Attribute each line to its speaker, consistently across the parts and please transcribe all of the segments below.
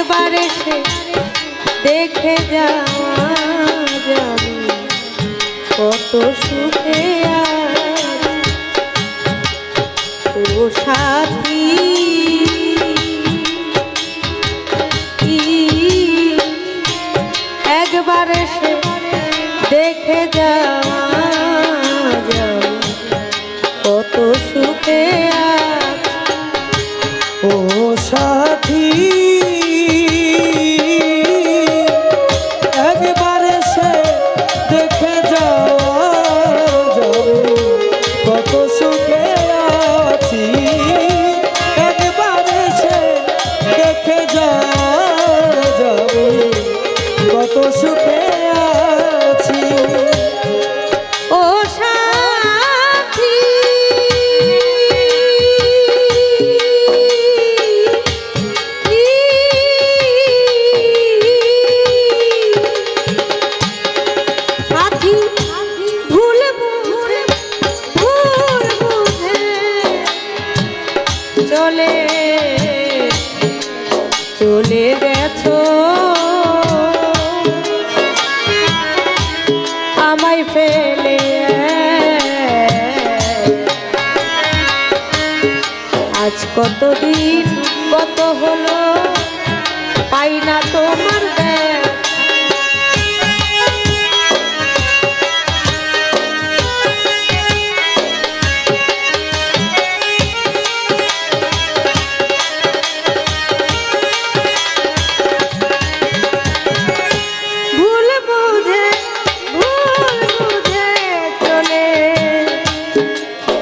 Speaker 1: একবার এসে দেখে যাওয়া যাবে কত সুখে ও সাথী একবার এসে দেখে যাওয়া যাবে কত সুখে
Speaker 2: ও সাথী একবার এসে দেখে যাওয়া যাবে কত সুখে আছি একবার এসে দেখে যাওয়া যাবে কত সুখে আছি
Speaker 1: ও সাথী চলে চলে গেছো আমায় ফেলে আজ কতদিন কত হলো পাই না তোমার দেখা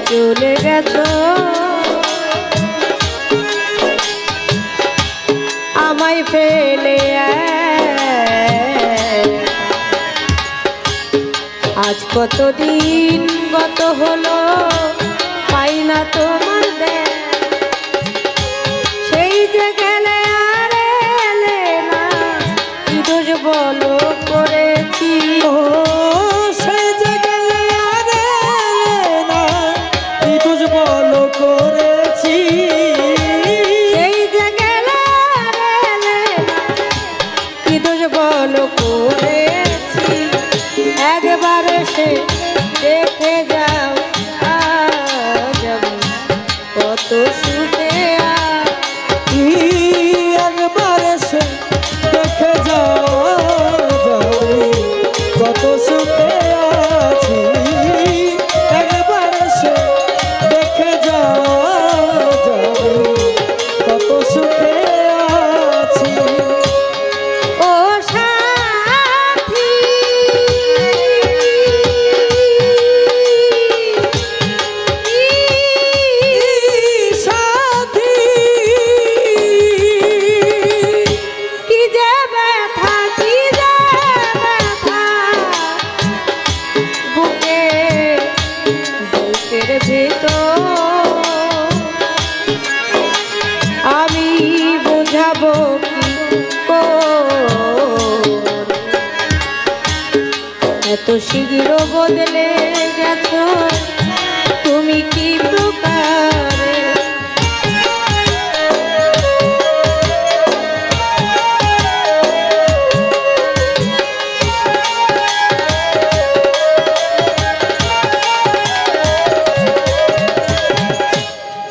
Speaker 1: চলে গেছো আমায় ফেলে আজ কতদিন কত হলো পাই না তোমার দেখা সেই যে গেলে আর এলে না কি দোষ বলো করেছি
Speaker 2: সেই যে গেলে আর এলে না কি দোষ বলো করেছি
Speaker 1: সেই যে গেলে আর এলে না কি দোষ বলো করেছি একবার এসে দেখে যাও যাবে কত সুখে
Speaker 2: একবার এসে দেখে যাওয়া যাবে কত সুখে আছি একবার এসে দেখে যাওয়া যাবে কত সুখে আছি
Speaker 1: ও সাথী
Speaker 2: সাথী
Speaker 1: কি যে ব্যথা কি যে ব্যথা বুকের ভেতর আমি বোঝাবো কি এত শীঘ্র বদলে গেছো তুমি কি প্রকারে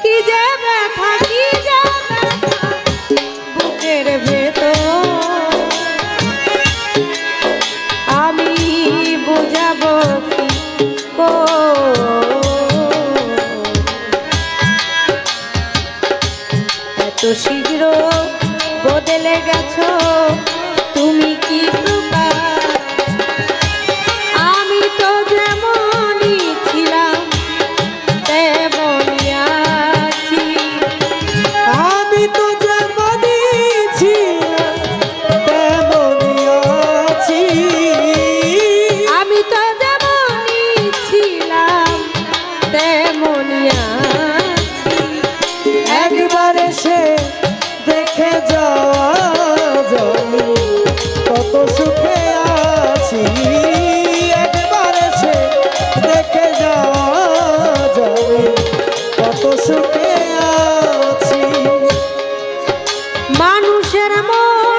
Speaker 1: কি যে ব্যথা কি যে ব্যথা বুকের ভেতর আমি বুঝাবো কি এত শীঘ্র বদলে গেছো তুমি কি প্রকার আমি তো যেমনই ছিলাম তেমনই আছি
Speaker 2: আমি তো যেমনই ছিলাম তেমনই আছি
Speaker 1: আমি তো যেমনই ছিলাম তেমনই আছি
Speaker 2: একবার এসে দেখে যাওয়া যাবে কত সুখে আছি একবার এসে দেখে যাওয়া যাবে কত সুখে আছি
Speaker 1: মানুষের মন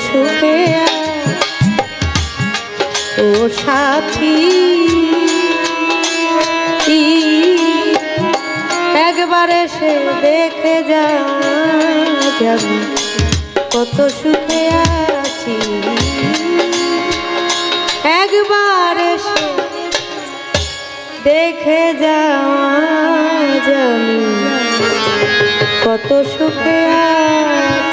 Speaker 1: সুখে ও সাথী একবার এসে দেখে যা যাবি কত সুখে আছি একবার এসে দেখে যা জানি কত সুখে আছি।